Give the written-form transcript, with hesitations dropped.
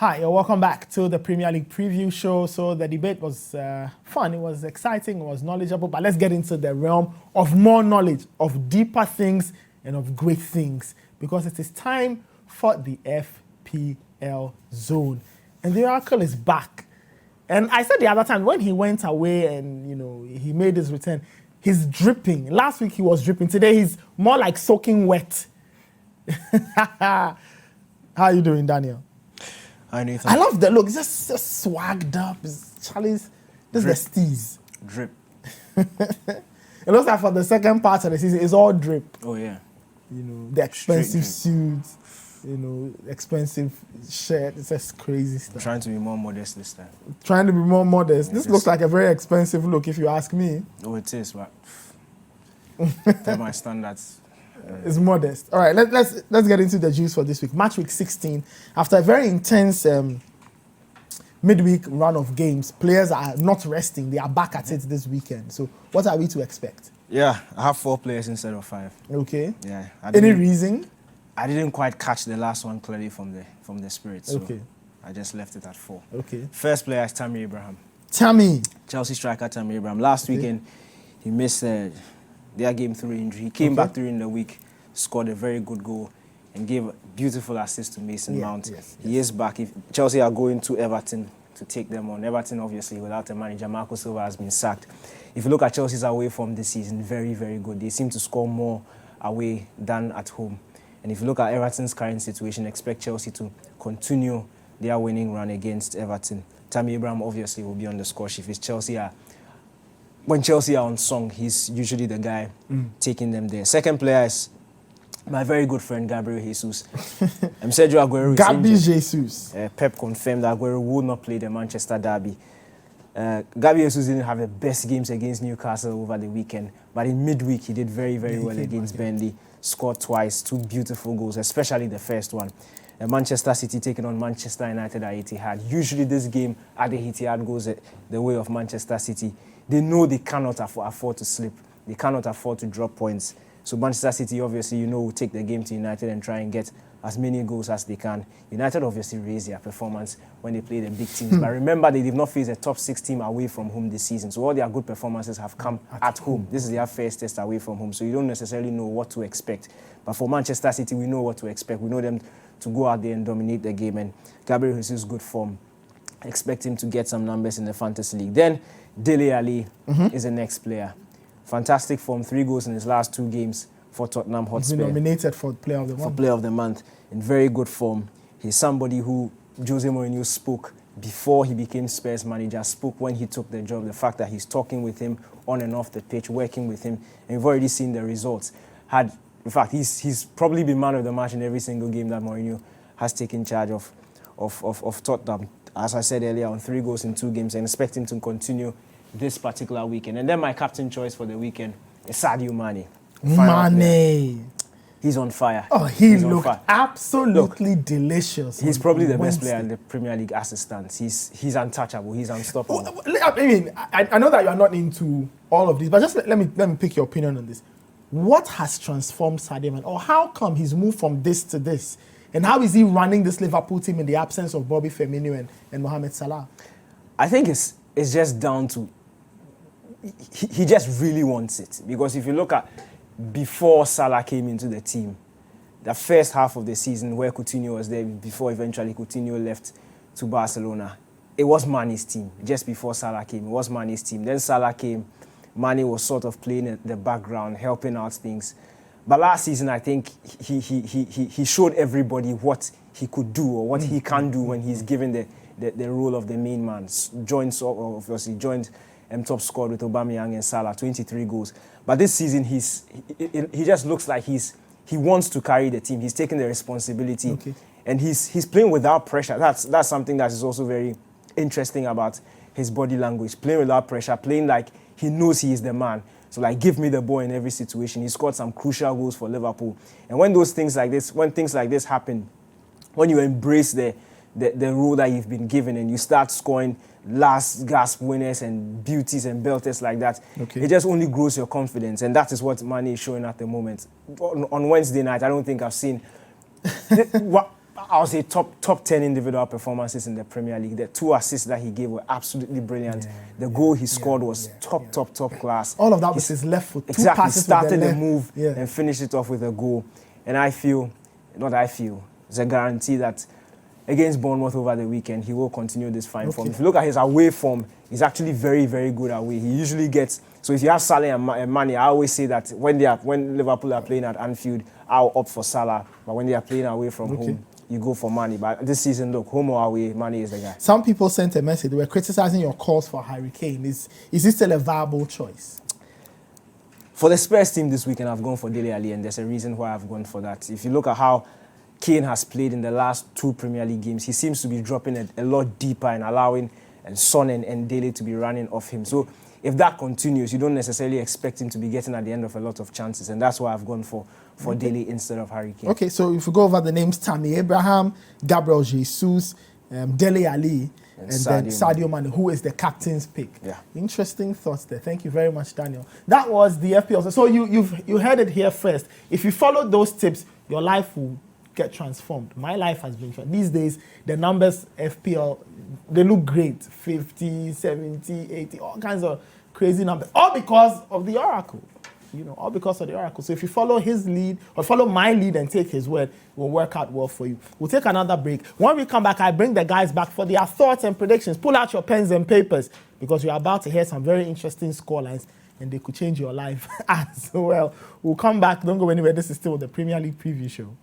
Hi, welcome back to the Premier League preview show. So the debate was fun, it was exciting, it was knowledgeable, but let's get into the realm of more knowledge, of deeper things and of great things, because it is time for the FPL zone. And the Oracle is back. And I said the other time, when he went away and, he made his return, he's dripping. Last week he was dripping. Today he's more like soaking wet. How are you doing, Daniel? I love the look. It's just swagged up. Charlie's. This is the steez. Drip. It looks like for the second part of the season, it's all drip. Oh, yeah. The expensive suits, expensive shirt. It's just crazy stuff. I'm trying to be more modest this time. Trying to be more modest. Yeah, this looks like a very expensive look, if you ask me. Oh, it is, but by my standards. It's modest. All right, let's get into the juice for this week. Match week 16. After a very intense midweek run of games, players are not resting. They are back at it this weekend. So what are we to expect? Yeah, I have 4 players instead of 5. Okay. Yeah. Any reason? I didn't quite catch the last one clearly from the spirit. So okay. I just left it at 4. Okay. First player is Tammy Abraham. Tammy. Chelsea striker Tammy Abraham. Last weekend, he missed their game through injury. He came back during the week, scored a very good goal, and gave a beautiful assist to Mason Mount. Yes. He is back. If Chelsea are going to Everton to take them on. Everton, obviously, without a manager, Marco Silva has been sacked. If you look at Chelsea's away form this season, very, very good. They seem to score more away than at home. And if you look at Everton's current situation, expect Chelsea to continue their winning run against Everton. Tammy Abraham, obviously, will be on the score sheet. When Chelsea are on song, he's usually the guy taking them there. Second player is my very good friend, Gabriel Jesus. Sergio Aguero is injured. Jesus. Pep confirmed that Aguero will not play the Manchester derby. Gabriel Jesus didn't have the best games against Newcastle over the weekend, but in midweek he did very, very well against Burnley. Scored twice, 2 beautiful goals, especially the first one. Manchester City taking on Manchester United at Etihad. Usually this game at the Etihad goes the way of Manchester City. They know they cannot afford to slip. They cannot afford to drop points. So Manchester City, obviously, will take the game to United and try and get as many goals as they can. United obviously raise their performance when they play the big teams. But remember, they did not face a top 6 team away from home this season. So all their good performances have come at home. This is their first test away from home. So you don't necessarily know what to expect. But for Manchester City, we know what to expect. We know them to go out there and dominate the game. And Gabriel Jesus, good form. I expect him to get some numbers in the Fantasy League. Then Dele Alli is the next player. Fantastic form, 3 goals in his last 2 games for Tottenham Hotspur. He's been nominated for Player of the Month. For Player of the Month, in very good form. He's somebody who Jose Mourinho spoke before he became Spurs manager, spoke when he took the job, the fact that he's talking with him on and off the pitch, working with him, and we've already seen the results. In fact, he's probably been man of the match in every single game that Mourinho has taken charge of Tottenham. As I said earlier, on 3 goals in 2 games, and expect him to continue this particular weekend. And then my captain choice for the weekend is Sadio Mane. Mane. He's on fire. Oh, he looked absolutely delicious. He's probably the best player in the Premier League as it stands. He's untouchable. He's unstoppable. I know that you are not into all of this, but just let me pick your opinion on this. What has transformed Sadio Mane, or how come he's moved from this to this? And how is he running this Liverpool team in the absence of Bobby Firmino and Mohamed Salah? I think it's just down to he just really wants it. Because if you look at before Salah came into the team, the first half of the season where Coutinho was there, before eventually Coutinho left to Barcelona, it was Mane's team. Just before Salah came, it was Mane's team. Then Salah came, Mane was sort of playing in the background, helping out things. But last season, I think he showed everybody what he could do or what he can do when he's given the role of the main man. Joined top scored with Aubameyang and Salah, 23 goals. But this season, he just looks like he wants to carry the team. He's taking the responsibility, and he's playing without pressure. That's something that is also very interesting about his body language. Playing without pressure, playing like he knows he is the man. So give me the ball in every situation. He scored some crucial goals for Liverpool. And when things like this happen, when you embrace the role that you've been given and you start scoring last gasp winners and beauties and belters like that, it just only grows your confidence. And that is what Mane is showing at the moment. On Wednesday night, I don't think I've seen... I'll say top 10 individual performances in the Premier League. The 2 assists that he gave were absolutely brilliant. The goal he scored was top class. All of that was his left foot. Exactly. 2 passes Started with the move and finished it off with a goal. And it's a guarantee that against Bournemouth over the weekend, he will continue this fine form. If you look at his away form, he's actually very, very good away. He usually gets... So if you have Salah and Mane, I always say that when Liverpool are playing at Anfield, I'll opt for Salah. But when they are playing away from home, you go for Mane. But this season, look, home or away, Mane is the guy. Some people sent a message. They were criticizing your calls for Harry Kane. Is this still a viable choice? For the Spurs team this weekend, I've gone for Dele Alli, and there's a reason why I've gone for that. If you look at how Kane has played in the last 2 Premier League games, he seems to be dropping a lot deeper and allowing Son and Dele to be running off him. So if that continues, you don't necessarily expect him to be getting at the end of a lot of chances, and that's why I've gone for Dele instead of Harry Kane. Okay, so if we go over the names, Tammy Abraham, Gabriel Jesus, Dele Alli, and then Sadio Mane, who is the captain's pick. Yeah. Interesting thoughts there. Thank you very much, Daniel. That was the FPL. So you heard it here first. If you follow those tips, your life will get transformed. My life has been transformed. These days, the numbers FPL, they look great. 50, 70, 80, all kinds of crazy numbers. All because of the Oracle. All because of the Oracle. So if you follow his lead, or follow my lead and take his word, it will work out well for you. We'll take another break. When we come back, I bring the guys back for their thoughts and predictions. Pull out your pens and papers, because you're about to hear some very interesting scorelines, and they could change your life as well. We'll come back. Don't go anywhere. This is still the Premier League Preview Show.